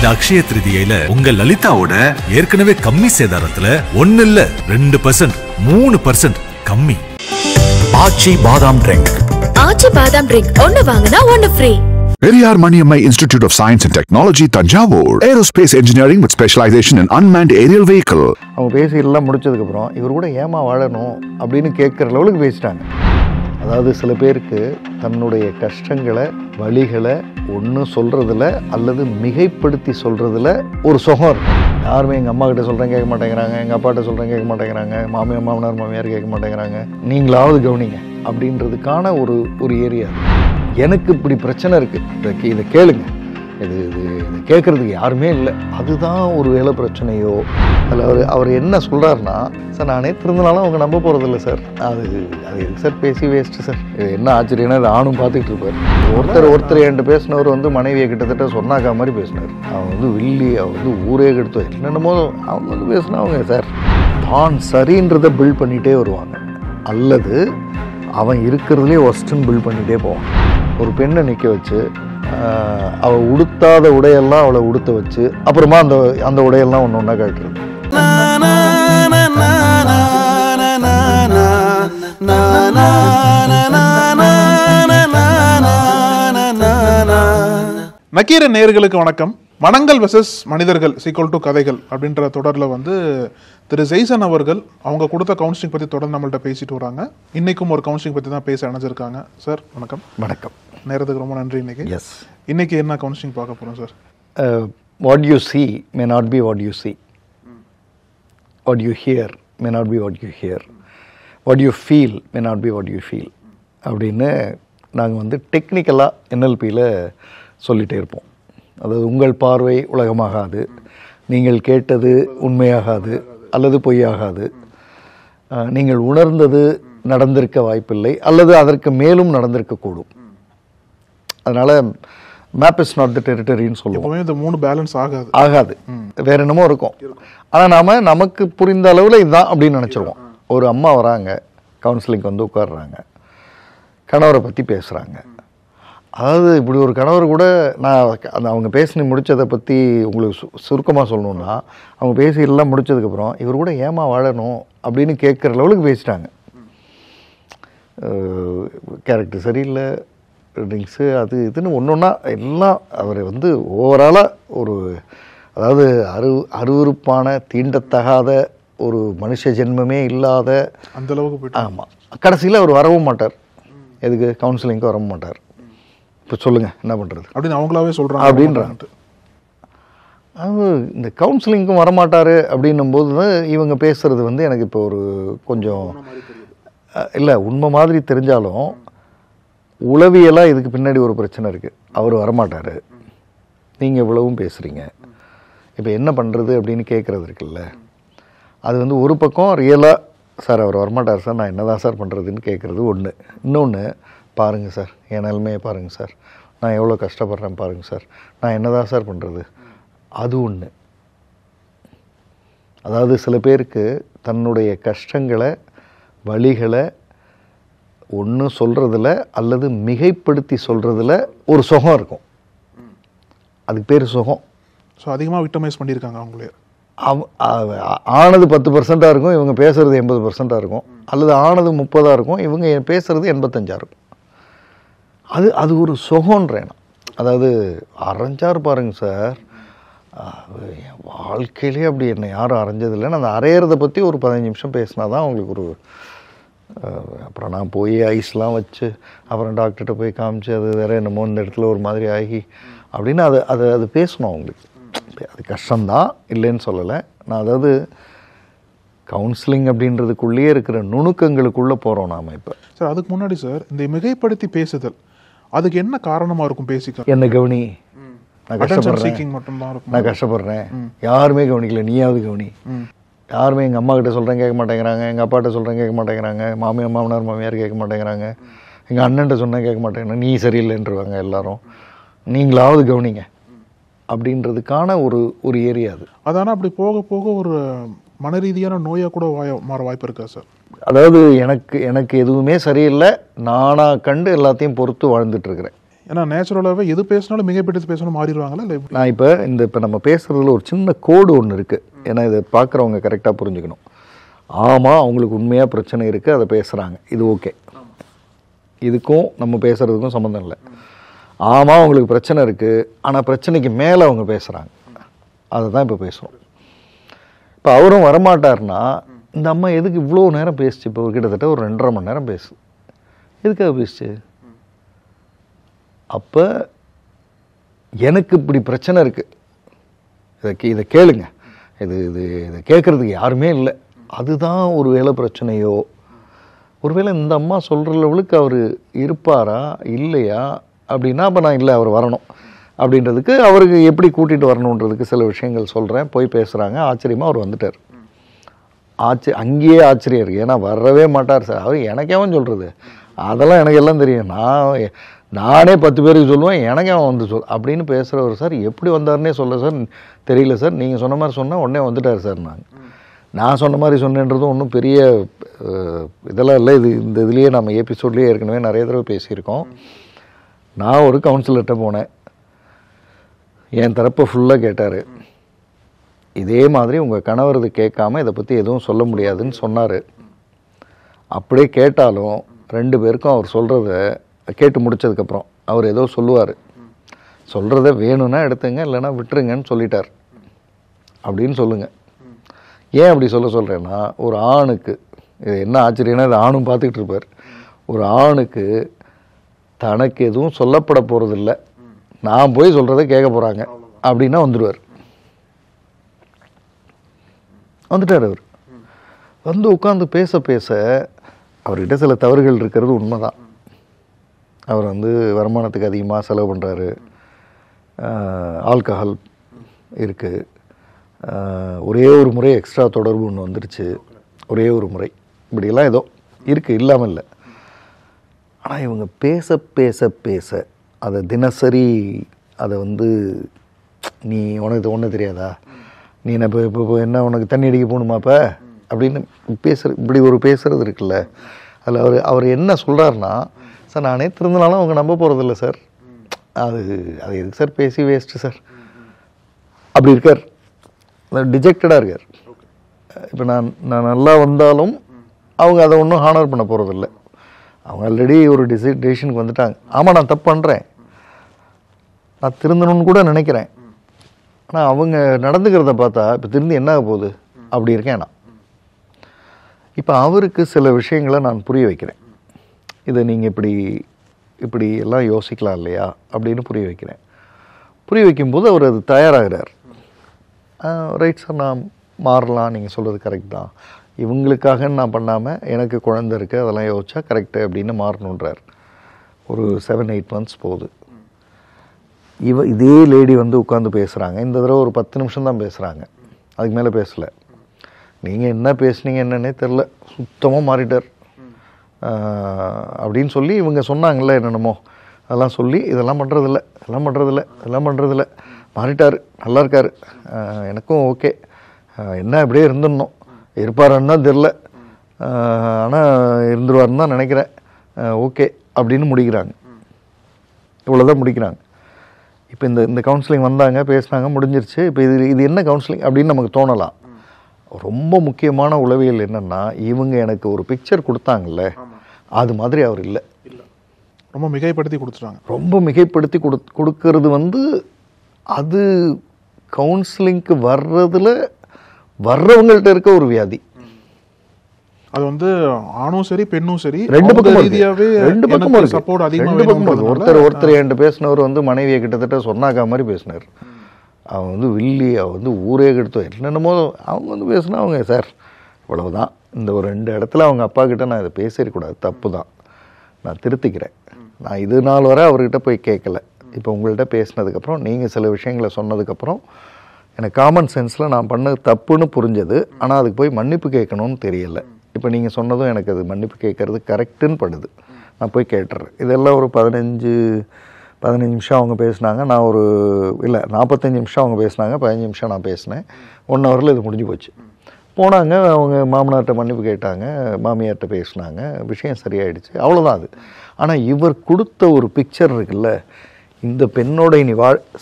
இந்த அக்ஷய திருதியில உங்க லலிதாவோட ஏற்கனவே கம்மி சேதாரத்துல 1 இல்ல 2%, 3% கம்மி. ஆச்சி பாதாம் ட்ரிங்க். ஆச்சி பாதாம் ட்ரிங்க் ஒன்னு வாங்குனா ஒன்னு free. Periyar Maniammai Institute of Science and Technology, Tanjavur. Aerospace Engineering with specialization in unmanned aerial vehicle. அவங்க பேசி எல்லாம் முடிச்சதுக்கப்புறம் இவர் கூட ஏமா வாழணும் அப்படின்னு கேட்குற லெவலுக்கு பேசிட்டாங்க. அதாவது சில பேருக்கு தன்னுடைய கஷ்டங்களை வழிகளை ஒன்று சொல்கிறதுல அல்லது மிகைப்படுத்தி சொல்கிறதுல ஒரு சுகம் இருக்கும். யாருமே எங்கள் அம்மா கிட்ட சொல்கிறேன் கேட்க மாட்டேங்கிறாங்க, எங்கள் அப்பாட்ட சொல்கிறேன் கேட்க மாட்டேங்கிறாங்க, மாமனார் மாமியார் கேட்க மாட்டேங்கிறாங்க, நீங்களாவது கவனிங்க அப்படின்றதுக்கான ஒரு ஏரியா. எனக்கு இப்படி பிரச்சனை இருக்குது, இதை கேளுங்க, இது கேட்குறதுக்கு யாருமே இல்லை, அதுதான் ஒரு வேலை பிரச்சனையோ. அதில் அவர் என்ன சொல்கிறாருன்னா, சார் நானே திருந்தினாலும் அவங்க நம்ப போகிறதில்ல சார், அது எதுக்கு சார் பேசி வேஸ்ட்டு சார். இது என்ன ஆச்சரியன்னா இது ஆணும் பார்த்துக்கிட்டு இருப்பார். ஒருத்தர் என்கிட்ட பேசினவர் வந்து மனைவியை கிட்டத்தட்ட சொன்னாக்கா மாதிரி பேசினார். அவன் வந்து வில்லி, அவன் வந்து ஊரே கெடுத்து என்னென்னமோ அவங்க வந்து பேசினவங்க சார். தான் சரின்றதை பில்ட் பண்ணிகிட்டே வருவாங்க, அல்லது அவன் இருக்கிறதுலே ஒஸ்ட்டுன்னு பில்ட் பண்ணிகிட்டே போவான். ஒரு பெண்ணை நிற்க வச்சு அவள் உடுத்தாத உடையெல்லாம் அவளை உடுத்த வச்சு அப்புறமா அந்த உடையெல்லாம் ஒன்று ஒன்றா காட்டுறது. நக்கீர நேயர்களுக்கு வணக்கம். மனங்கள் வெர்சஸ் மனிதர்கள் = கதைகள் அப்படின்ற தொடரில் வந்து திரு ஜெய்சன் அவர்கள் அவங்க கொடுத்த கவுன்சிலிங் பற்றி தொடர்ந்து நம்மள்ட்ட பேசிட்டு வராங்க. இன்னைக்கும் ஒரு கவுன்சிலிங் பற்றி தான் பேச அணைஞ்சிருக்காங்க. சார் வணக்கம். வணக்கம். நேரத்துக்கு ரொம்ப நன்றி. இன்னைக்கு என்ன கவுன்சிலிங் பார்க்க போகிறோம் sir? What you see may not be what you see, what you hear may not be what you hear, what you feel may not be what you feel அப்படின்னு நாங்கள் வந்து டெக்னிக்கலாக NLPயில் சொல்லிகிட்டே இருப்போம். அதாவது உங்கள் பார்வை உலகமாகாது, நீங்கள் கேட்டது உண்மையாகாது அல்லது பொய்யாகாது, நீங்கள் உணர்ந்தது நடந்திருக்க வாய்ப்பில்லை அல்லது அதற்கு மேலும் நடந்திருக்கக்கூடும். அதனால் மேப் இஸ் நாட் த டெரிட்டரின்னு சொல்லுவோம். இந்த 3 பேலன்ஸ் ஆகாது, வேற என்னமோ இருக்கும். ஆனால் நமக்கு புரிந்த அளவில் இதுதான் அப்படின்னு நினச்சிருவோம். ஒரு அம்மா வராங்க, கவுன்சிலிங் வந்து உட்காடுறாங்க, கணவரை பற்றி பேசுகிறாங்க. அதாவது இப்படி ஒரு கணவர் கூட நான் அவங்க பேசி முடித்ததை பற்றி உங்களுக்கு சுருக்கமாக சொல்லணுன்னா, அவங்க பேசி எல்லாம் முடித்ததுக்கப்புறம் இவர் கூட ஏமா வாழணும் அப்படின்னு கேட்குற லெவலுக்கு பேசிட்டாங்க. கேரக்டர் சரியில்லை, ட்ரிங்க்ஸு, அது இதுன்னு ஒன்று ஒன்றா எல்லாம் அவர் வந்து ஓவராலாக ஒரு, அதாவது அருவருப்பான தீண்டத்தகாத ஒரு மனுஷ ஜென்மமே இல்லாத அந்த அளவுக்கு போய்ட்டு. ஆமாம், கடைசியில் அவர் வரவும் மாட்டார். எதுக்கு கவுன்சிலிங்க்கு வரவும் மாட்டார். இப்போ சொல்லுங்கள் என்ன பண்ணுறது அப்படின்னு அவங்களாவே சொல்கிறாங்க அப்படின்றாங்க. அது இந்த கவுன்சிலிங்க்கும் வரமாட்டார் அப்படின்னும் போது தான் இவங்க பேசுகிறது வந்து எனக்கு இப்போ ஒரு கொஞ்சம் இல்லை உண்மை மாதிரி தெரிஞ்சாலும் உளவியலாக இதுக்கு பின்னாடி ஒரு பிரச்சனை இருக்குது. அவர் வரமாட்டார், நீங்கள் இவ்வளவும் பேசுகிறீங்க, இப்போ என்ன பண்ணுறது அப்படின்னு கேட்குறது இருக்குல்ல. அது வந்து ஒரு பக்கம் ரியலாக சார் அவர் வரமாட்டார் சார், நான் என்ன தான் சார் பண்ணுறதுன்னு கேட்குறது ஒன்று. இன்னொன்று, பாருங்கள் சார் என் நிலைமையை பாருங்கள் சார், நான் எவ்வளோ கஷ்டப்படுறேன் பாருங்கள் சார், நான் என்ன தான் சார் பண்ணுறது, அது ஒன்று. அதாவது சில பேருக்கு தன்னுடைய கஷ்டங்களை வழிகளை ஒன்று சொல்கிறதுல அல்லது மிகைப்படுத்தி சொல்கிறதுல ஒரு சுகம் இருக்கும். அதுக்கு பேர் சுகம். ஸோ அதிகமாக விக்டமைஸ் பண்ணியிருக்காங்க அவங்களே. ஆனது 10% இருக்கும், இவங்க பேசுகிறது 80% இருக்கும், அல்லது ஆனது 30 இருக்கும், இவங்க பேசுகிறது 85 இருக்கும். அது ஒரு சுகன்றேன். அதாவது அரைஞ்சார் பாருங்க சார், என் வாழ்க்கையிலே அப்படி என்னை யாரும் அரைஞ்சதில்லைன்னு அந்த அரையிறதை பற்றி ஒரு 15 நிமிஷம் பேசினா தான் அவங்களுக்கு ஒரு, அப்புறம் நான் போய் ஐஸ்லாம் வச்சு அப்புறம் டாக்டர்கிட்ட போய் காமிச்சு அது வேறு என்னமோ இந்த இடத்துல ஒரு மாதிரி ஆகி அப்படின்னு அது பேசணும் அவங்களுக்கு. அது கஷ்டம்தான், இல்லைன்னு சொல்லலை நான். அதாவது கவுன்சிலிங் அப்படின்றதுக்குள்ளேயே இருக்கிற நுணுக்கங்களுக்குள்ளே போகிறோம் நாம் இப்போ. சார் அதுக்கு முன்னாடி சார், இந்த மிகைப்படுத்தி பேசுதல் அதுக்கு என்ன காரணமாக இருக்கும்? பேசிக்க என்ன கவனி, நான் கஷ்டப்படுறேன், யாருமே கவனிக்கல, நீயாவது கவனி. யாருமே எங்கள் அம்மா கிட்ட சொல்கிறேன் கேட்க மாட்டேங்கிறாங்க, எங்கள் அப்பாட்ட சொல்கிறேன் கேட்க மாட்டேங்கிறாங்க, மாமனார் மாமியார் கேட்க மாட்டேங்கிறாங்க, எங்கள் அண்ணன்ட்ட சொன்னேன் கேட்க மாட்டேங்கிறாங்க, நீ சரியில்லைன்றவாங்க எல்லாரும், நீங்களாவது கவனிங்க அப்படின்றதுக்கான ஒரு ஏரியா அது. அதான அப்படி போக போக ஒரு மன ரீதியான நோயாக கூட மாற வாய்ப்பு இருக்கா சார்? அதாவது எனக்கு எதுவுமே சரியில்லை, நானாக கண்டு எல்லாத்தையும் பொறுத்து வாழ்ந்துட்டுருக்கிறேன். ஏன்னா நேச்சுரலாகவே எது பேசினாலும் மிகைப்படுத்தி பேசணும் மாறிடுவாங்களா இல்லை? நான் இப்போ நம்ம பேசுகிறதுல ஒரு சின்ன கோடு ஒன்று இருக்குது. ஏன்னா இதை பார்க்குறவங்க கரெக்டாக புரிஞ்சுக்கணும். ஆமாம், அவங்களுக்கு உண்மையாக பிரச்சனை இருக்குது, அதை பேசுகிறாங்க, இது ஓகே. இதுக்கும் நம்ம பேசுகிறதுக்கும் சம்மந்தம் இல்லை. ஆமாம், அவங்களுக்கு பிரச்சனை இருக்குது, ஆனால் பிரச்சனைக்கு மேலே அவங்க பேசுகிறாங்க, அதை தான் இப்போ பேசுகிறோம். இப்போ அவரும் வரமாட்டார்னா இந்த அம்மா எதுக்கு இவ்வளோ நேரம் பேசுச்சு? இப்போ கிட்டத்தட்ட ஒரு 2.5 மணி நேரம் பேசு. எதுக்காக பேசுச்சு? அப்போ எனக்கு இப்படி பிரச்சனை இருக்குது, இதை கேளுங்க, இதை கேட்குறதுக்கு யாருமே இல்லை. அதுதான் ஒரு வேளை பிரச்சனையோ, ஒருவேளை இந்த அம்மா சொல்கிற லெவலுக்கு அவர் இருப்பாரா இல்லையா அப்படின்னா, அப்போ நான் இல்லை, அவர் வரணும் அப்படின்றதுக்கு, அவருக்கு எப்படி கூட்டிகிட்டு வரணுன்றதுக்கு சில விஷயங்கள் சொல்கிறேன். போய் பேசுகிறாங்க, ஆச்சரியமாக அவர் வந்துட்டார். அங்கேயே ஆச்சரியம் இருக்குது. ஏன்னா வரவே மாட்டார் சார். அவர் எனக்கே சொல்கிறது அதெல்லாம் எனக்கு எல்லாம் தெரியும், நானே 10 பேருக்கு சொல்லுவேன், எனக்கே வந்து அப்படின்னு பேசுகிறவர் சார். எப்படி வந்தார்னே சொல்ல சார் தெரியல சார், நீங்கள் சொன்ன மாதிரி சொன்னால் உடனே வந்துட்டார் சார். நான் சொன்ன மாதிரி சொன்னேன்றதும் ஒன்றும் பெரிய இதெல்லாம் இல்லை. இந்த இதுலேயே நம்ம எபிசோட்லேயே ஏற்கனவே நிறைய தடவை பேசியிருக்கோம். நான் ஒரு கவுன்சிலர்கிட்ட போனேன், என் தரப்பை ஃபுல்லாக கேட்டார். இதே மாதிரி உங்கள் கணவர் இது கேட்காம இதை பற்றி எதுவும் சொல்ல முடியாதுன்னு சொன்னார். அப்படியே கேட்டாலும் 2 பேருக்கும் அவர் சொல்கிறத கேட்டு முடித்ததுக்கப்புறம் அவர் ஏதோ சொல்லுவார், சொல்கிறத வேணும்னா எடுத்துங்க, இல்லைன்னா விட்டுருங்கன்னு சொல்லிட்டார் அப்படின்னு சொல்லுங்கள். ஏன் அப்படி சொல்கிறேன்னா, ஒரு ஆணுக்கு இது என்ன ஆச்சரியன்னா, இது ஆணும் பார்த்துக்கிட்டு இருப்பார். ஒரு ஆணுக்கு தனக்கு எதுவும் சொல்லப்பட போகிறதில்ல, நான் போய் சொல்கிறத கேட்க போகிறாங்க அப்படின்னா வந்துட்டார். அவர் வந்து உட்காந்து பேச பேச அவர்கிட்ட சில தவறுகள் இருக்கிறது உண்மைதான். அவர் வருமானத்துக்கு அதிகமாக செலவு பண்ணுறாரு, ஆல்கஹால் இருக்குது, ஒரே ஒரு முறை எக்ஸ்ட்ரா தொடர்பு ஒன்று வந்துருச்சு, ஒரே ஒரு முறை, இப்படியெல்லாம் ஏதோ இருக்குது, இல்லாமல் இல்லை. ஆனால் இவங்க பேச பேச பேச அதை தினசரி அதை நீ உனக்கு ஒன்றும் தெரியாதா, நீ என்ன இப்போ என்ன உனக்கு தண்ணி அடிக்க போகணுமா இப்போ அப்படின்னு இப்படி ஒரு பேசுகிறது இருக்குல்ல. அதில் அவர் என்ன சொல்கிறாருன்னா, சார் நானே திருந்தினாலும் அவங்க நம்ப போகிறதில்ல சார், அது எதுக்கு சார் பேசி வேஸ்ட்டு சார், அப்படி இருக்கார், டிஜெக்டடாக இருக்கார். இப்போ நான் நல்லா வந்தாலும் அவங்க அதை ஒன்றும் ஹானர் பண்ண போகிறதில்ல. அவங்க ஆல்ரெடி ஒரு டெசிஷனுக்கு வந்துட்டாங்க. ஆமாம், நான் தப்பு பண்ணுறேன், நான் திருந்தணும்னு கூட நினைக்கிறேன், ஆனால் அவங்க நடந்துக்கிறத பார்த்தா இப்போ திருந்தி என்ன ஆக போகுது, அப்படி இருக்கேன் நான். இப்போ அவருக்கு சில விஷயங்களை நான் புரிய வைக்கிறேன். இதை நீங்கள் இப்படி எல்லாம் யோசிக்கலாம் இல்லையா அப்படின்னு புரிய வைக்கிறேன். புரிய வைக்கும்போது அவர் அது தயாராகிறார். ரைட் சார், நான் மாறலாம், நீங்கள் சொல்கிறது கரெக்ட் தான், இவங்களுக்காகன்னு நான் பண்ணாமல் எனக்கு குழந்தை இருக்குது, அதெல்லாம் யோசிச்சா கரெக்டு அப்படின்னு மாறணுன்றார். ஒரு 7-8 months போகுது. இதே லேடி உட்காந்து பேசுகிறாங்க. இந்த தடவை ஒரு 10 நிமிஷம் தான் பேசுகிறாங்க, அதுக்கு மேலே பேசலை. நீங்கள் என்ன பேசுனீங்க என்னன்னே தெரில, சுத்தமாக மாறிட்டார் அப்படின்னு சொல்லி இவங்க சொன்னாங்கல்ல என்னென்னமோ, அதெல்லாம் சொல்லி இதெல்லாம் பண்ணுறதில்ல, மாறிட்டார், நல்லா இருக்கார், எனக்கும் ஓகே, என்ன இப்படியே இருந்துடணும், இருப்பாருன்னு தான் தெரில, ஆனால் இருந்துருவாருன்னு தான் நினைக்கிறேன், ஓகே அப்படின்னு முடிக்கிறாங்க. இவ்வளோதான் முடிக்கிறாங்க. இப்போ இந்த கவுன்சிலிங் வந்தாங்க, பேசினாங்க, முடிஞ்சிருச்சு. இப்போ இது என்ன கவுன்சிலிங் அப்படின்னு நமக்கு தோணலாம். ரொம்ப முக்கியமான உளவியல் என்னென்னா, இவங்க எனக்கு ஒரு பிக்சர் கொடுத்தாங்கல்ல, அது மாதிரி அவர் இல்லை, ரொம்ப மிகைப்படுத்தி கொடுத்துட்டாங்க. ரொம்ப மிகைப்படுத்தி கொடுக்கறது அது கவுன்சிலிங்க்கு வர்றவங்கள்ட்ட இருக்க ஒரு வியாதி. அது ஆணும் சரி பெண்ணும் சரி ரெண்டு பக்கம் சப்போர்ட் ஒருத்தர் என்கிட்ட பேசினவர் மனைவியை கிட்டத்தட்ட சொன்னாக்கா மாதிரி பேசினார். அவன் வில்லி, அவன் ஊரே கெடுத்தோம் என்னென்னமோ அவங்க பேசினா, அவங்க சார் இவ்வளவுதான், இந்த ஒரு 2 இடத்துல அவங்க அப்பா கிட்ட நான் இதை பேசிடக்கூடாது, தப்பு தான், நான் திருத்திக்கிறேன், நான் இது நாள் வரை அவர்கிட்ட போய் கேட்கல, இப்போ உங்கள்கிட்ட பேசினதுக்கப்புறம் நீங்கள் சில விஷயங்களை சொன்னதுக்கப்புறம் எனக்கு காமன் சென்ஸில் நான் பண்ணது தப்புன்னு புரிஞ்சது, ஆனால் அதுக்கு போய் மன்னிப்பு கேட்கணும்னு தெரியலை. இப்போ நீங்கள் சொன்னதும் எனக்கு அது மன்னிப்பு கேட்கறது கரெக்டுன்னு படுது, நான் போய் கேட்டுறேன். இதெல்லாம் ஒரு 15 நிமிஷம் அவங்க பேசினாங்க, நான் 45 நிமிஷம் அவங்க பேசினாங்க, 15 நிமிஷம் நான் பேசினேன், 1 ஹவரில் இது முடிஞ்சு போச்சு. போனாங்க, அவங்க மாமனார்கிட்ட மன்னிப்பு கேட்டாங்க, மாமியார்கிட்ட பேசினாங்க, விஷயம் சரியாயிடுச்சு, அவ்வளோதான் அது. ஆனால் இவர் கொடுத்த ஒரு பிக்சர் இருக்குல்ல, இந்த பெண்ணோட இனி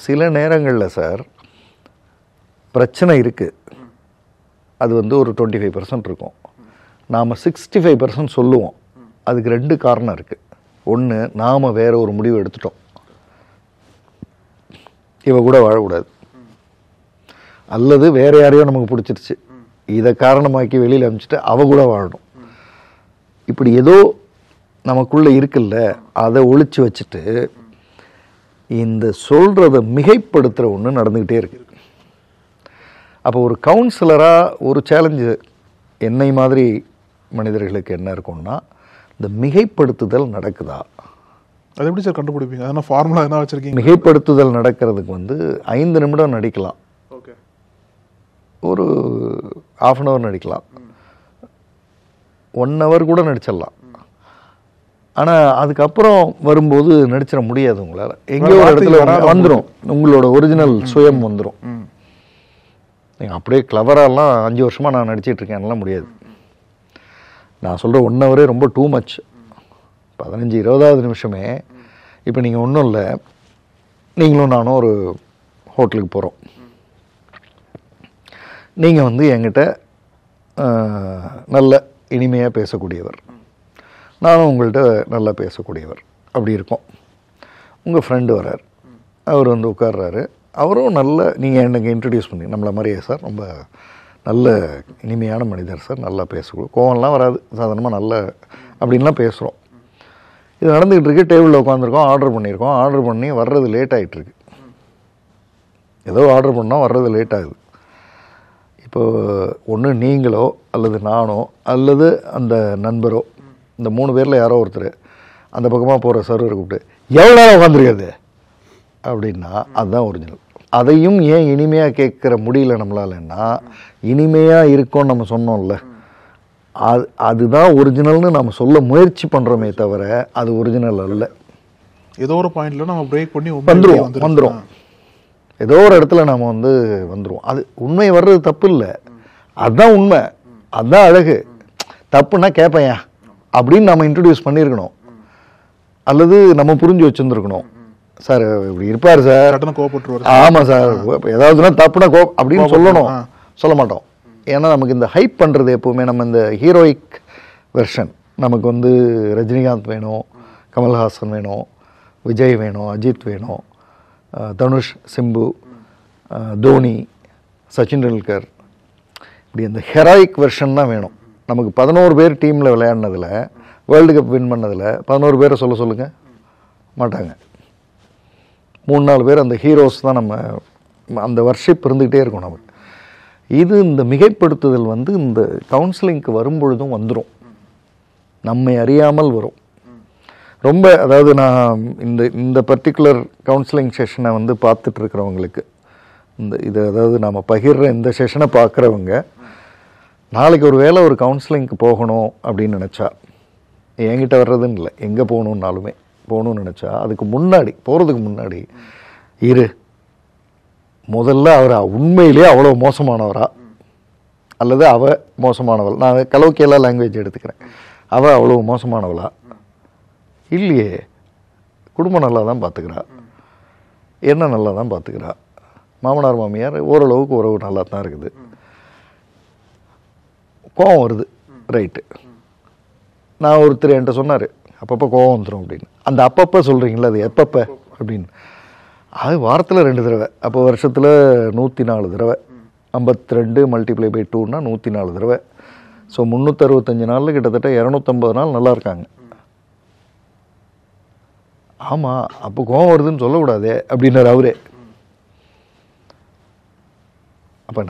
சில நேரங்களில் சார் பிரச்சனை இருக்குது, அது வந்து ஒரு 25% இருக்கும், நாம் 65% சொல்லுவோம். அதுக்கு 2 காரணம் இருக்குது. ஒன்று, நாம் வேற ஒரு முடிவு எடுத்துட்டோம், இவ கூட வாழக்கூடாது, அல்லது வேற யாரையோ நமக்கு பிடிச்சிருச்சு, இதை காரணமாக்கி வெளியில் அனுப்பிச்சிட்டு அவ கூட வாழணும். இப்படி ஏதோ நமக்குள்ளே இருக்குல்ல, அதை ஒழிச்சு வச்சுட்டு இந்த சொல்கிறத மிகைப்படுத்துகிற ஒன்று நடந்துக்கிட்டே இருக்கு. அப்போ ஒரு கவுன்சிலராக ஒரு சேலஞ்சு என்னை மாதிரி மனிதர்களுக்கு என்ன இருக்கும்னா, இந்த மிகைப்படுத்துதல் நடக்குதா? அது எப்படி சார் கண்டுபிடிப்பீங்க? அதனால் ஃபார்முலா என்ன வச்சுருக்கீங்க? மிகைப்படுத்துதல் நடக்கிறதுக்கு வந்து 5 நிமிடம் நடிக்கலாம், ஓகே, ஒரு 1/2 hour நடிக்கலாம், 1 hour கூட நடிச்சிடலாம். ஆனால் அதுக்கப்புறம் வரும்போது நடிச்சிட முடியாது உங்களால். எங்கேயோ ஒரு இடத்துல வந்துடும், உங்களோட ஒரிஜினல் சுயம் வந்துடும். நீங்கள் அப்படியே கிளவராலாம் 5 வருஷமாக நான் நடிச்சிட்டு இருக்கேன்லாம் முடியாது. நான் சொல்கிற 1 hour ரொம்ப டூ மச். 15-20வது நிமிஷமே இப்போ நீங்கள் ஒன்றும் இல்லை, நீங்களும் நானும் ஒரு ஹோட்டலுக்கு போகிறோம், நீங்கள் வந்து என்கிட்ட நல்ல இனிமையாக பேசக்கூடியவர், நானும் உங்கள்கிட்ட நல்லா பேசக்கூடியவர், அப்படி இருக்கோம். உங்கள் ஃப்ரெண்டு வர்றார், அவர் வந்து உட்கார்றாரு, அவரும் நல்ல, நீங்கள் எனக்கு இன்ட்ரடியூஸ் பண்ணி நம்மளை மாதிரியே சார் ரொம்ப நல்ல இனிமையான மனிதர் சார், நல்லா பேசக்கூடும், கோவம்லாம் வராது, சாதாரணமாக நல்ல அப்படின்லாம் பேசுகிறோம். இது நடந்துக்கிட்டு இருக்கு. டேபிளில் உட்காந்துருக்கோம், ஆர்டர் பண்ணியிருக்கோம், ஆர்டர் பண்ணி வர்றது லேட் ஆகிட்டுருக்கு. ஏதோ ஆர்டர் பண்ணால் வர்றது லேட் ஆகுது. இப்போ ஒன்று நீங்களோ அல்லது நானோ அல்லது அந்த நண்பரோ, இந்த 3 பேரில் யாரோ ஒருத்தர் அந்த பக்கமாக போகிற சர்வரை கூப்பிட்டு எவ்வளோ நேரம் உட்காந்துருக்காது அப்படின்னா அதுதான் ஒரிஜினல். அதையும் ஏன் இனிமையாக கேட்குற முடியல நம்மளாலன்னா, இனிமையாக இருக்கோன்னு நம்ம சொன்னோம்ல, அதுதான் ஒரிஜினல்னு நம்ம சொல்ல முயற்சி பண்ணுறோமே தவிர அது ஒரிஜினல் அல்ல. ஏதோ ஒரு பாயிண்ட்ல நம்ம பிரேக் பண்ணி வந்துடும், ஏதோ ஒரு இடத்துல நம்ம வந்து வந்துடுவோம். அது உண்மை வர்றது தப்பு இல்லை, அதுதான் உண்மை, அதுதான் அழகு. தப்புன்னா கேட்பேன் அப்படின்னு நம்ம இன்ட்ரடியூஸ் பண்ணியிருக்கணும், அல்லது நம்ம புரிஞ்சு வச்சுருந்துருக்கணும். சார் இப்படி இருப்பார் சார், ஆமாம் சார், ஏதாவதுனா தப்புனா அப்படின்னு சொல்லணும், சொல்ல மாட்டோம். ஏன்னா நமக்கு இந்த ஹைப் பண்ணுறது எப்போவுமே, நம்ம இந்த ஹீரோயிக் வெர்ஷன், நமக்கு வந்து ரஜினிகாந்த் வேணும், கமல்ஹாசன் வேணும், விஜய் வேணும், அஜித் வேணும், தனுஷ், சிம்பு, தோனி, சச்சின் டெண்டுல்கர், இப்படி இந்த ஹெராயிக் வெர்ஷன் தான் வேணும் நமக்கு. 11 பேர் டீமில் விளையாடினதில், வேர்ல்டு கப் வின் பண்ணதில் 11 பேரை சொல்லுங்கள் மாட்டாங்க. 3-4 பேர் அந்த ஹீரோஸ் தான். நம்ம அந்த வர்ஷிப் இருந்துக்கிட்டே இருக்கும் நமக்கு. இது இந்த மிகைப்படுத்துதல் வந்து இந்த கவுன்சிலிங்க்கு வரும்பொழுதும் வந்துடும், நம்மை அறியாமல் வரும். ரொம்ப, அதாவது நான் இந்த பர்டிகுலர் கவுன்சிலிங் செஷனை வந்து பார்த்துட்ருக்கிறவங்களுக்கு, இது அதாவது நாம் பகிர்ற இந்த செஷனை பார்க்குறவங்க நாளைக்கு ஒரு வேளை ஒரு கவுன்சிலிங்க்கு போகணும் அப்படின்னு நினச்சா, என்கிட்ட வர்றதுன்னு இல்லை, எங்கே போகணுன்னாலுமே போகணும்னு நினச்சா, அதுக்கு முன்னாடி போகிறதுக்கு முன்னாடி முதல்ல அவர் உண்மையிலே அவ்வளோ மோசமானவரா அல்லது அவ மோசமானவள், நான் கலோக்கியெல்லாம் லாங்குவேஜ் எடுத்துக்கிறேன், அவள் அவ்வளோ மோசமானவளா இல்லையே, குடும்பம் நல்லா தான் பார்த்துக்கிறா, என்ன நல்லா தான் பார்த்துக்கிறா, மாமனார் மாமியார் ஓரளவுக்கு உறவு நல்லா தான் இருக்குது, கோவம் வருது, ரைட்டு. நான் ஒருத்தர் என்கிட்ட சொன்னார், அப்பப்போ கோவம் வந்துடும் அப்படின்னு. அந்த அப்பப்போ சொல்கிறீங்களா, அது எப்பப்போ அப்படின்னு, அது வாரத்தில் 2 தடவை, அப்போ வருஷத்தில் 104 தடவை, 52 மல்டிப்ளை பை 2ன்னா 104 தடவை. ஸோ 365 நாளில் கிட்டத்தட்ட 250 நாள் நல்லா இருக்காங்க. ஆமாம், அப்போ கோவம் வருதுன்னு சொல்லக்கூடாதே அப்படின்னாரு அவரே. அப்போ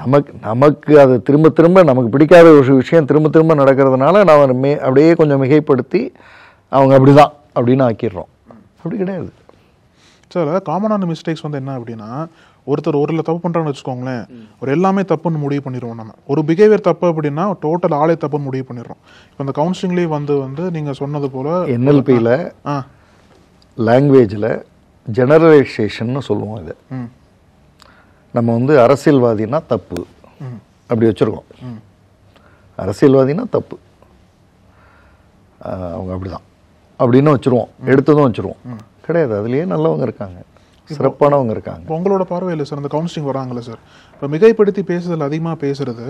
நமக்கு அது திரும்ப நமக்கு பிடிக்காத ஒரு விஷயம் திரும்ப நடக்கிறதுனால நான் அப்படியே கொஞ்சம் மிகைப்படுத்தி அவங்க அப்படிதான் அப்படின்னு ஆக்கிடுறோம். அப்படி கிடையாது சார். காமனான மிஸ்டேக்ஸ் வந்து என்ன அப்படின்னா, ஒருத்தர் ஒரு தப்பு பண்ணுறான்னு வச்சுக்கோங்களேன், ஒரு எல்லாமே தப்புன்னு முடிவு பண்ணிடுவோம். நம்ம ஒரு பிஹேவியர் தப்பு அப்படின்னா டோட்டல் ஆளே தப்புன்னு முடிவு பண்ணிடுறோம். இப்போ இந்த கவுன்சிலிங்லேயே வந்து நீங்கள் சொன்னது போல் NLPயில் லாங்குவேஜில் ஜெனரலைசேஷன்னு சொல்லுவோம். இது நம்ம வந்து அரசியல்வாதினா தப்பு அப்படி வச்சுருக்கோம். அரசியல்வாதினா தப்பு, அவங்க அப்படிதான் அப்படின்னு வச்சுருவோம், எடுத்ததும் வச்சுருவோம். கிடையாது, அதுலேயே நல்லவங்க இருக்காங்க, சிறப்பானவங்க இருக்காங்க. உங்களோட பார்வையில் சார் அந்த கவுன்சிலிங் வராங்களே சார், இப்போ மிகைப்படுத்தி பேசுதல் அதிகமாக பேசுறது,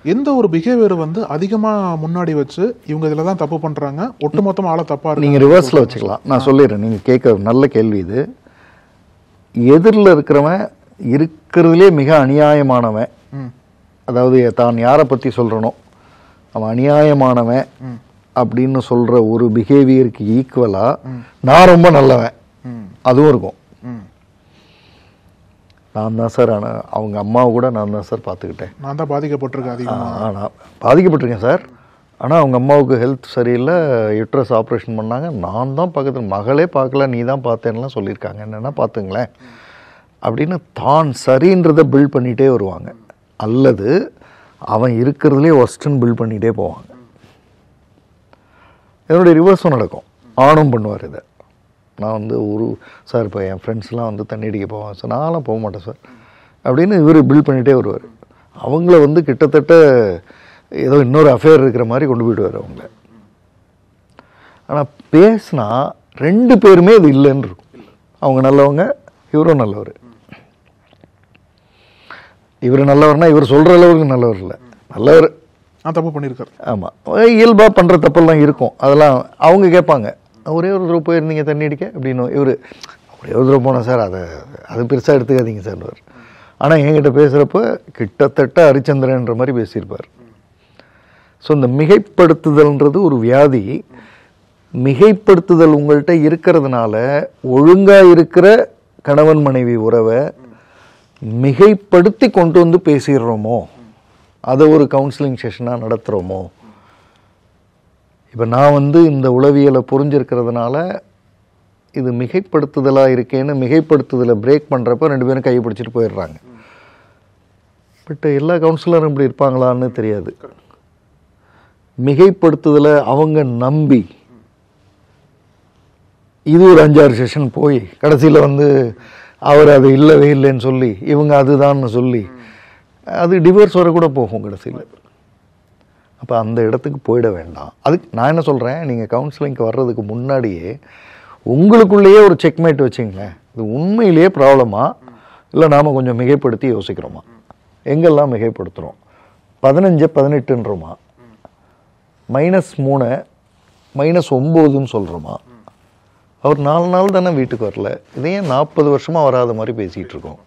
எந்த ஒரு பிஹேவியர் வந்து அதிகமாக முன்னாடி வச்சு இவங்க இதில் தான் தப்பு பண்ணுறாங்க, ஒட்டுமொத்தமாக ஆளை தப்பாக இருக்கு. நீங்கள் ரிவர்ஸில் வச்சுக்கலாம். நான் சொல்லிடுறேன், நீங்கள் கேட்க நல்ல கேள்வி இது. எதிரில் இருக்கிறவன் இருக்கிறதுலே மிக அநியாயமானவன், அதாவது தான் யாரை பற்றி சொல்கிறனோ அவன் அநியாயமானவன் அப்படின்னு சொல்கிற ஒரு பிஹேவியருக்கு ஈக்குவலாக நான் ரொம்ப நல்லவன் அதுவும் இருக்கும். நான் தான் சார், ஆனால் அவங்க அம்மாவை கூட நான் தான் சார் பார்த்துக்கிட்டேன், நான் தான் பாதிக்கப்பட்டிருக்கேன் அதிகமாக. நான் பாதிக்கப்பட்டிருக்கேன் சார், ஆனால் அவங்க அம்மாவுக்கு ஹெல்த் சரியில்லை, யுட்ரஸ் ஆப்ரேஷன் பண்ணாங்க, நான் தான் பக்கத்தில், மகளே பார்க்கல நீ தான் பார்த்தேன்லாம் சொல்லியிருக்காங்க, என்னென்னா பார்த்துங்களேன் அப்படின்னு தான் சரின்றதை பில்ட் பண்ணிகிட்டே வருவாங்க. அல்லது அவன் இருக்கிறதுலே ஒஸ்ட்டுன்னு பில்ட் பண்ணிகிட்டே போவாங்க. என்னுடைய ரிவர்ஸும் நடக்கும், ஆணும் பண்ணுவார் இதை. நான் வந்து சார் இப்போ என் ஃப்ரெண்ட்ஸ்லாம் வந்து தண்ணி அடிக்க போவாங்க சார், நான்லாம் போக மாட்டேன் சார் அப்படின்னு இவர் பில்ட் பண்ணிகிட்டே வருவார். அவங்கள வந்து கிட்டத்தட்ட ஏதோ இன்னொரு அஃபேர் இருக்கிற மாதிரி கொண்டு போயிடுவார் அவங்கள. ஆனால் பேசினா 2 பேருமே இது இல்லைன்னு இருக்கும். அவங்க நல்லவங்க, இவரும் நல்லவர். இவர் நல்லவர்னா இவர் சொல்கிற அளவுக்கு நல்லவர் இல்லை, நல்லவர், தப்பு பண்ணியிருக்காரு. ஆமாம், இயல்பாக பண்ணுற தப்பெல்லாம் இருக்கும். அதெல்லாம் அவங்க கேட்பாங்க, ஒரே ஒரு தடவை போயிருந்தீங்க தண்ணி அடிக்க அப்படின்னு. இவர் ஒரே ஒரு தடவை போனேன் சார், அது பெருசாக எடுத்துக்காதீங்க சார். ஆனால் என்கிட்ட பேசுகிறப்ப கிட்டத்தட்ட ஹரிச்சந்திரன்ற மாதிரி பேசியிருப்பார். ஸோ இந்த மிகைப்படுத்துதல்ன்றது ஒரு வியாதி. மிகைப்படுத்துதல் உங்கள்கிட்ட இருக்கிறதுனால ஒழுங்காக இருக்கிற கணவன் மனைவி உறவை மிகைப்படுத்தி கொண்டு வந்து பேசிடுறோமோ, அதை ஒரு கவுன்சிலிங் செஷனாக நடத்துகிறோமோ. இப்போ நான் வந்து இந்த உளவியலை புரிஞ்சிருக்கிறதுனால இது மிகைப்படுத்துதலாக இருக்கேன்னு மிகைப்படுத்துதலை பிரேக் பண்ணுறப்ப 2 பேரும் கையை பிடிச்சிட்டு போயிடுறாங்க. பட் எல்லா கவுன்சிலரும் இப்படி இருப்பாங்களான்னு தெரியாது. மிகைப்படுத்துதலை அவங்க நம்பி இது ஒரு 5-6 செஷன் போய் கடைசியில் வந்து அவர் அது இல்லவே இல்லைன்னு சொல்லி இவங்க அதுதான்னு சொல்லி அது டிவோர்ஸ் வர கூட போகும் கடைசியில். அப்போ அந்த இடத்துக்கு போயிட வேண்டாம். அதுக்கு நான் என்ன சொல்கிறேன், நீங்கள் கவுன்சிலிங்க்கு வர்றதுக்கு முன்னாடியே உங்களுக்குள்ளேயே ஒரு செக்மேட் வச்சிங்களேன். இது உண்மையிலேயே ப்ராப்ளமா இல்லை நாம் கொஞ்சம் மிகைப்படுத்தி யோசிக்கிறோமா, எங்கெல்லாம் மிகைப்படுத்துகிறோம், 15 18ன்றோமா, -3 -9ன்னு சொல்கிறோமா. அவர் 4 நாள் தானே வீட்டுக்கு வரல, இதையே 40 வருஷமாக வராத மாதிரி பேசிகிட்டு இருக்கோம்.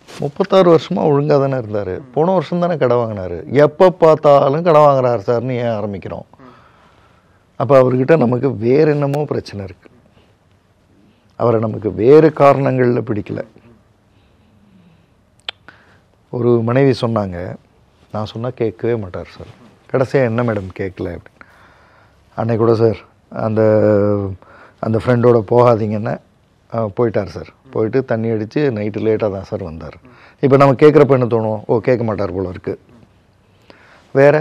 36 வருஷமாக ஒழுங்காக தானே இருந்தார், போன வருஷம் தானே கடை வாங்கினார், எப்போ பார்த்தாலும் கடை வாங்குறாரு சார்னு ஏன் ஆரம்பிக்கிறோம். அப்போ அவர்கிட்ட நமக்கு வேறு என்னமோ பிரச்சனை இருக்குது, அவரை நமக்கு வேறு காரணங்களில் பிடிக்கல. ஒரு மனைவி சொன்னாங்க, நான் சொன்னால் கேட்கவே மாட்டார் சார், கடைசியாக என்ன மேடம் கேட்கல அப்படின்னு. அன்னைக்கு கூட சார் அந்த ஃப்ரெண்டோட போகாதீங்கன்னு போயிட்டார் சார். போயிட்டு தண்ணி அடித்து நைட்டு லேட்டாக தான் சார் வந்தார். இப்போ நம்ம கேட்குறப்ப என்ன தோணும், ஓ கேட்க மாட்டார் போல இருக்குது. வேறு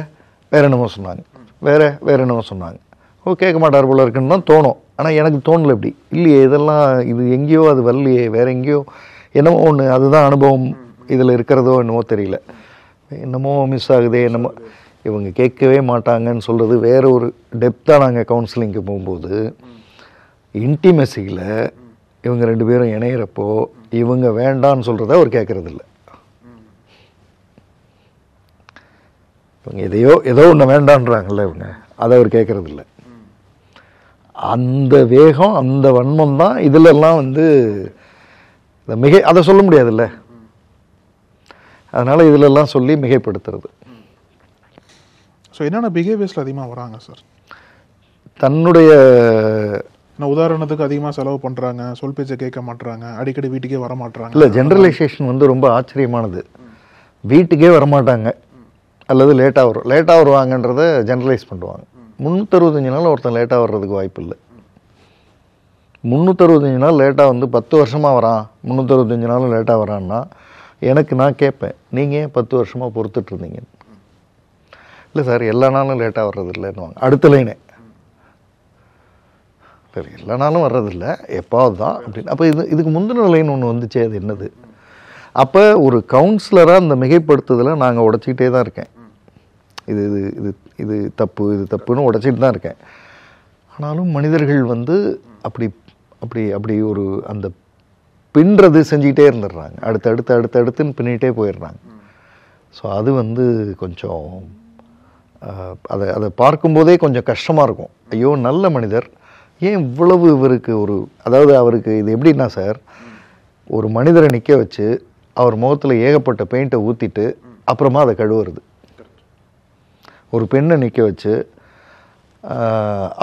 என்னமோ சொன்னாங்க, வேறு என்னமோ சொன்னாங்க, ஓ கேட்க மாட்டார் போல இருக்குன்னு தான் தோணும். ஆனால் எனக்கு தோணலை இப்படி இல்லையே, இதெல்லாம் இது எங்கேயோ அது வரலையே, வேறு எங்கேயோ என்னமோ ஒன்று, அதுதான் அனுபவம் இதில் இருக்கிறதோ என்னமோ தெரியல, என்னமோ மிஸ் ஆகுதே, என்னமோ இவங்க கேட்கவே மாட்டாங்கன்னு சொல்கிறது வேறு ஒரு டெப்த்தாக. நாங்கள் கவுன்சிலிங்க்கு போகும்போது இன்டிமெசியில் இவங்க 2 பேரும் இணையிறப்போ இவங்க வேண்டான்னு சொல்கிறத அவர் கேட்குறதில்ல. இவங்க ஏதோ ஒன்று வேண்டான்றாங்கல்ல இவங்க, அதை அவர் கேட்குறதில்ல. அந்த வேகம் அந்த வன்மம் தான் இதிலெல்லாம் வந்து அதை சொல்ல முடியாதுல்ல, அதனால் இதிலெல்லாம் சொல்லி மிகைப்படுத்துறது. ஸோ என்னென்ன பிஹேவியர்ஸில் அதிகமாக வராங்க சார்? தன்னுடைய உதாரணத்துக்கு அதிகமாக செலவு பண்ணுறாங்க, சொல் பேச்சை கேட்க மாட்டுறாங்க, அடிக்கடி வீட்டுக்கே வர மாட்டுறாங்க. இல்லை, ஜென்ரலைசேஷன் வந்து ரொம்ப ஆச்சரியமானது. வீட்டுக்கே வரமாட்டாங்க அல்லது லேட்டாக வருவாங்கன்றதை ஜென்ரலைஸ் பண்ணுவாங்க. 365 நாள் ஒருத்தன் லேட்டாக வர்றதுக்கு வாய்ப்பு இல்லை. 365 நாள் லேட்டாக வந்து 10 வருஷமாக வரான், 365 நாளும் லேட்டாக வரான்னா நான் கேட்பேன், நீங்கள் ஏன் 10 வருஷமாக பொறுத்துட்ருந்தீங்க? இல்லை சார் எல்லா நாளும் லேட்டாக வர்றது இல்லைன்னுவாங்க. அடுத்த லைனே, சரி எல்லா நாளும் வர்றதில்லை எப்பாவது தான் அப்படின்னு. அப்போ இதுக்கு முந்தின லைன் ஒன்று வந்துச்சே, அது என்னது? அப்போ ஒரு கவுன்சிலராக அந்த மிகைப்படுத்துதலை நாங்கள் உடச்சிக்கிட்டே தான் இருக்கேன். இது இது இது இது தப்பு இது தப்புன்னு உடைச்சிட்டு தான் இருக்கேன். ஆனாலும் மனிதர்கள் வந்து அப்படி அப்படி அப்படி ஒரு அந்த பின்றது செஞ்சுக்கிட்டே இருந்துடுறாங்க. அடுத்தடுத்துன்னு பின்னிகிட்டே போயிடுறாங்க. ஸோ அது வந்து கொஞ்சம் அதை பார்க்கும்போதே கொஞ்சம் கஷ்டமாக இருக்கும். ஐயோ நல்ல மனிதர் ஏன் இவ்வளவு இவருக்கு ஒரு அதாவது அவருக்கு இது எப்படின்னா சார், ஒரு மனிதரை நிற்க வச்சு அவர் முகத்தில் ஏகப்பட்ட பெயிண்ட்டை ஊற்றிட்டு அப்புறமா அதை கழுவுறது. ஒரு பெண்ணை நிற்க வச்சு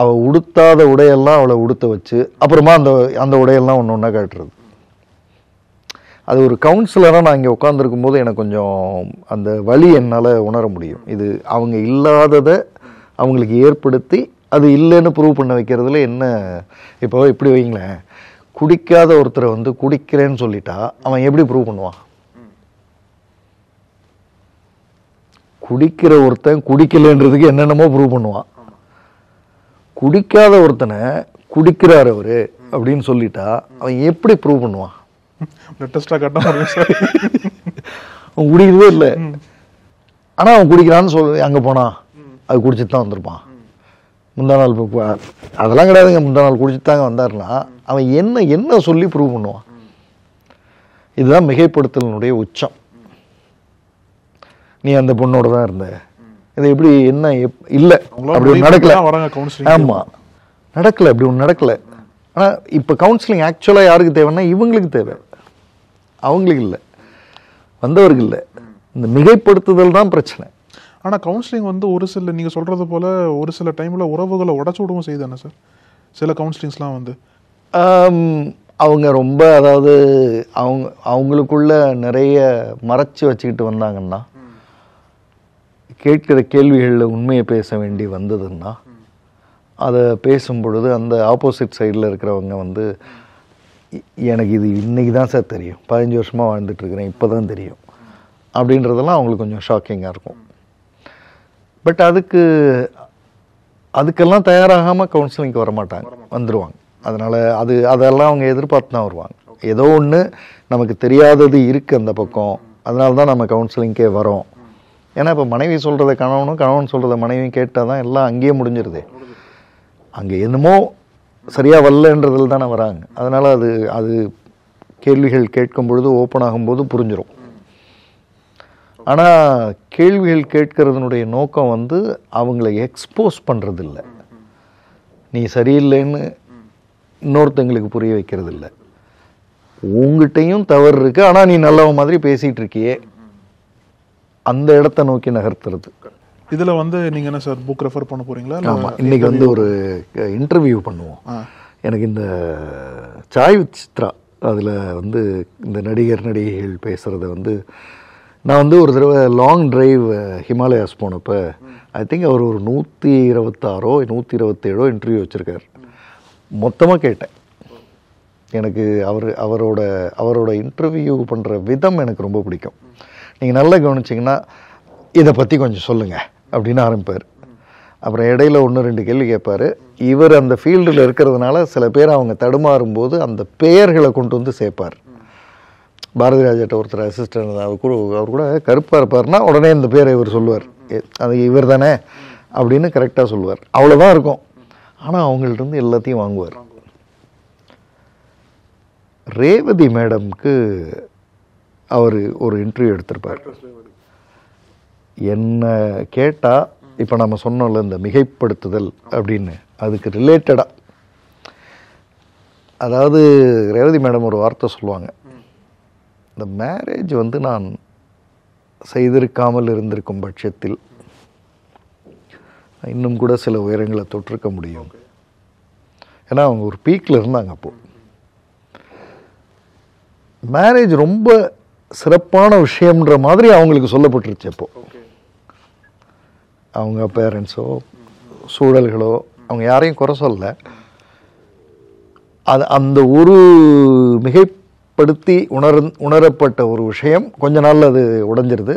அவள் உடுத்தாத உடையெல்லாம் அவளை உடுத்த வச்சு அப்புறமா அந்த உடையெல்லாம் ஒன்று ஒன்றா காட்டுறது. அது ஒரு கவுன்சிலராக நான் இங்கே உட்காந்துருக்கும் போது எனக்கு கொஞ்சம் அந்த வலி என்னால் உணர முடியும். இது அவங்க இல்லாததை அவங்களுக்கு ஏற்படுத்தி அது இல்லைன்னு ப்ரூவ் பண்ண வைக்கிறதுல என்ன. இப்போ இப்படி வைங்களேன், குடிக்காத ஒருத்தரை வந்து குடிக்கிறேன்னு சொல்லிட்டா அவன் எப்படி ப்ரூவ் பண்ணுவான்? குடிக்கிற ஒருத்தன் குடிக்கலைன்றதுக்கு என்னென்னமோ ப்ரூவ் பண்ணுவான். குடிக்காத ஒருத்தனை குடிக்கிறார் அவரு அப்படின்னு சொல்லிட்டா அவன் எப்படி ப்ரூவ் பண்ணுவான்? அவன் குடிக்கிறதே இல்லை, ஆனால் அவன் குடிக்கிறான்னு சொல்லி அங்கே போனான் அது குடிச்சிட்டு தான் வந்திருப்பான். முந்தா நாள் அதெல்லாம் கிடையாதுங்க, முந்தா நாள் குடிச்சிட்டு தாங்க வந்தாருன்னா அவன் என்ன சொல்லி ப்ரூவ் பண்ணுவான்? இதுதான் மிகைப்படுத்தலினுடைய உச்சம். நீ அந்த பொண்ணோட தான் இருந்த, இது எப்படி என்ன இல்லை அப்படி நடக்கல. ஆமாம் நடக்கலை, அப்படி ஒன்று நடக்கலை. ஆனால் இப்போ கவுன்சிலிங் ஆக்சுவலாக யாருக்கு தேவைன்னா இவங்களுக்கு தேவை, அவங்களுக்கு இல்லை, வந்தவர்கள் இல்லை. இந்த மிகைப்படுத்துதல் தான் பிரச்சனை. ஆனால் கவுன்சிலிங் வந்து ஒரு சில நீங்கள் சொல்கிறது போல் ஒரு சில டைமில் உறவுகளை உடச்சு விடவும் செய்யுதானே சார் சில கவுன்சிலிங்ஸ்லாம் வந்து? அவங்க ரொம்ப அதாவது அவங்களுக்குள்ள நிறைய மறைச்சி வச்சுக்கிட்டு வந்தாங்கன்னா, கேட்கிற கேள்விகளில் உண்மையை பேச வேண்டி வந்ததுன்னா அதை பேசும் பொழுது அந்த ஆப்போசிட் சைடில் இருக்கிறவங்க வந்து எனக்கு இது இன்றைக்கி தான் சார் தெரியும், 15 வருஷமாக வாழ்ந்துட்டுருக்கிறேன் இப்போ தான் தெரியும் அப்படின்றதெல்லாம் அவங்களுக்கு கொஞ்சம் ஷாக்கிங்காக இருக்கும். பட் அதுக்கெல்லாம் தயாராகாமல் கவுன்சிலிங்க்கு வரமாட்டாங்க, வந்துடுவாங்க. அதனால் அதெல்லாம் அவங்க எதிர்பார்த்து தான் வருவாங்க. ஏதோ ஒன்று நமக்கு தெரியாதது இருக்குது அந்த பக்கம், அதனால தான் நம்ம கவுன்சிலிங்கே வரோம். ஏன்னா இப்போ மனைவி சொல்கிறத கணவன் சொல்கிறத மனைவியும் கேட்டால் தான் எல்லாம் அங்கேயே முடிஞ்சிருது. அங்கே என்னமோ சரியாக வரலன்றதில் தானே வராங்க. அதனால் அது கேள்விகள் கேட்கும் பொழுது ஓப்பன் ஆகும்போது புரிஞ்சிடும். ஆனால் கேள்விகள் கேட்கறதுனுடைய நோக்கம் வந்து அவங்கள எக்ஸ்போஸ் பண்ணுறதில்ல, நீ சரியில்லைன்னு இன்னொருத்தங்களுக்கு புரிய வைக்கிறது இல்லை. உங்ககிட்டையும் தவறு இருக்குது, ஆனால் நீ நல்லவன் மாதிரி பேசிகிட்டு இருக்கியே, அந்த இடத்த நோக்கி நகர்த்துறது. இதில் வந்து நீங்கள் என்ன சார் புக் ரெஃபர் பண்ண போகிறீங்களா? ஆமாம், இன்றைக்கி வந்து ஒரு இன்டர்வியூ பண்ணுவோம். எனக்கு இந்த சாய் வித் சித்ரா அதில் வந்து இந்த நடிகைகள் பேசுகிறத வந்து நான் வந்து ஒரு தடவை லாங் டிரைவ் ஹிமாலயாஸ் போனப்போ ஐ திங்க் அவர் ஒரு 126 127 இன்டர்வியூ வச்சுருக்கார். மொத்தமாக கேட்டேன். எனக்கு அவரோட இன்டர்வியூ பண்ணுற விதம் எனக்கு ரொம்ப பிடிக்கும். நீங்கள் நல்லா கவனிச்சிங்கன்னா இதை பற்றி கொஞ்சம் சொல்லுங்கள் அப்படின்னு ஆரம்பிப்பார். அப்புறம் இடையில 1-2 கேள்வி கேட்பார். இவர் அந்த ஃபீல்டில் இருக்கிறதுனால சில பேர் அவங்க தடுமாறும்போது அந்த பெயர்களை கொண்டு வந்து சேர்ப்பார். பாரதி ராஜாட்ட ஒருத்தர் அசிஸ்டன்ட், அவர் கூட கருப்பாக இருப்பார்னா உடனே இந்த பேரை இவர் சொல்லுவார், அது இவர் தானே அப்படின்னு கரெக்டாக சொல்லுவார். அவ்வளோதான் இருக்கும். ஆனால் அவங்கள்ட்ட எல்லாத்தையும் வாங்குவார். ரேவதி மேடம்க்கு அவர் ஒரு இன்டர்வியூ எடுத்திருப்பார். என்ன கேட்டால் இப்போ நம்ம சொன்னோம்ல இந்த மிகைப்படுத்துதல் அப்படின்னு, அதுக்கு ரிலேட்டடாக அதாவது ரேவதி மேடம் ஒரு வார்த்தை சொல்லுவாங்க, இந்த மேரேஜ் வந்து நான் செய்திருக்காமல் இருந்திருக்கும் பட்சத்தில் இன்னும் கூட சில உயரங்களை தொற்றிருக்க முடியும். ஏன்னா அவங்க ஒரு பீக்கில் இருந்தாங்க. அப்போது மேரேஜ் ரொம்ப சிறப்பான விஷயம்ன்ற மாதிரி அவங்களுக்கு சொல்லப்பட்டுருச்சு. அப்போது அவங்க பேரண்ட்ஸோ சூழல்களோ அவங்க யாரையும் குறை சொல்லலை, அது அந்த ஒரு மிகைப்படுத்தி உணரப்பட்ட ஒரு விஷயம் கொஞ்ச நாள் அது உடைஞ்சிருது.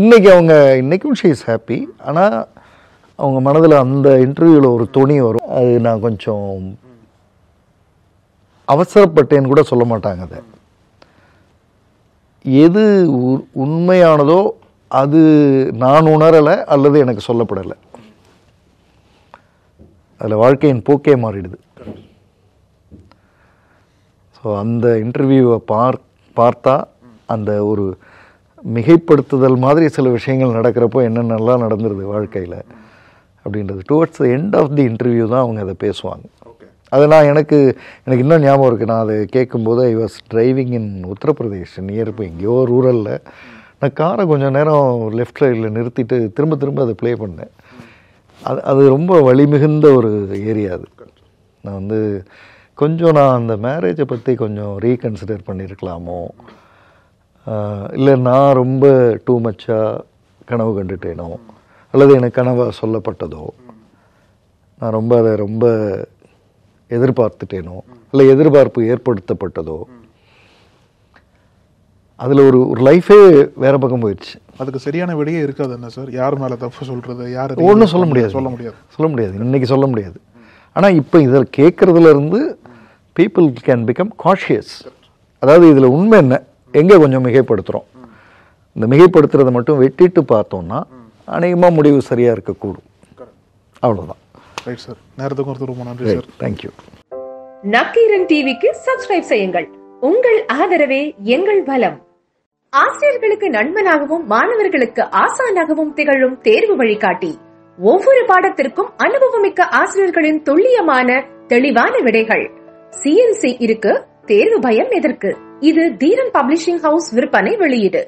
இன்னைக்கும் ஷீ இஸ் ஹாப்பி. ஆனால் அவங்க மனதில் அந்த இன்டர்வியூவில் ஒரு துணி வரும், அது நான் கொஞ்சம் அவசரப்பட்டேன்னு கூட சொல்ல மாட்டாங்க. அதை எது உண்மையானதோ அது நான் உணரலை அல்லது எனக்கு சொல்லப்படலை. அதில் வாழ்க்கையின் போக்கே மாறிடுது. ஸோ அந்த இன்டர்வியூவை பார்த்தா அந்த ஒரு மிகைப்படுத்துதல் மாதிரி சில விஷயங்கள் நடக்கிறப்போ என்னென்னலாம் நடந்துருது வாழ்க்கையில் அப்படின்றது towards the end of the interview தான் அவங்க அதை பேசுவாங்க. அது நான் எனக்கு இன்னும் ஞாபகம் இருக்குது. நான் அதை கேட்கும்போது I was driving in Uttar Pradesh nearby, எங்கேயோ ரூரலில். நான் காரை கொஞ்சம் நேரம் லெஃப்ட் சைடில் நிறுத்திட்டு திரும்ப அதை ப்ளே பண்ணேன். அது ரொம்ப வலிமிகுந்த ஒரு ஏரியா. அது நான் நான் அந்த மேரேஜை பற்றி கொஞ்சம் ரீகன்சிடர் பண்ணியிருக்கலாமோ, இல்லை நான் ரொம்ப டூ மச்சாக கனவு கண்டுட்டேனோ, அல்லது எனக்கு கனவாக சொல்லப்பட்டதோ, நான் அதை ரொம்ப எதிர்பார்த்துட்டேனோ, இல்லை எதிர்பார்ப்பு ஏற்படுத்தப்பட்டதோ, அதில் ஒரு லைஃபே வேற பக்கம் போயிடுச்சு. அதுக்கு சரியான விடையே இருக்காது என்ன சார்? யார் மேலே தப்பு சொல்கிறது, யார் ஒன்றும் சொல்ல முடியாது இன்னைக்கு சொல்ல முடியாது. ஆனால் இப்போ இதில் கேட்குறதுலேருந்து பீப்புள் கேன் பிகம் காஷியஸ். அதாவது இதில் உண்மை என்ன, எங்கே கொஞ்சம் மிகைப்படுத்துகிறோம், இந்த மிகைப்படுத்துறதை மட்டும் வெட்டிட்டு பார்த்தோம்னா அநேகமாக முடிவு சரியாக இருக்கக்கூடும். அவ்வளோதான். ரைட் சார், நேரத்துக்கு ரொம்ப நன்றி சார். தேங்க்யூ. நக்கீரன் டிவிக்கு சப்ஸ்கிரைப் செய்யுங்கள். உங்கள் ஆதரவே எங்கள் பலம். ஆசிரியர்களுக்கு நண்பனாகவும் மாணவர்களுக்கு ஆசானாகவும் திகழும் தேர்வு வழிகாட்டி. ஒவ்வொரு பாடத்திற்கும் அனுபவமிக்க ஆசிரியர்களின் துல்லியமான தெளிவான விடைகள். CNC இருக்கு, தேர்வு பயம் எதற்கு? இது தீரன் பப்ளிஷிங் ஹவுஸ் விற்பனை வெளியீடு.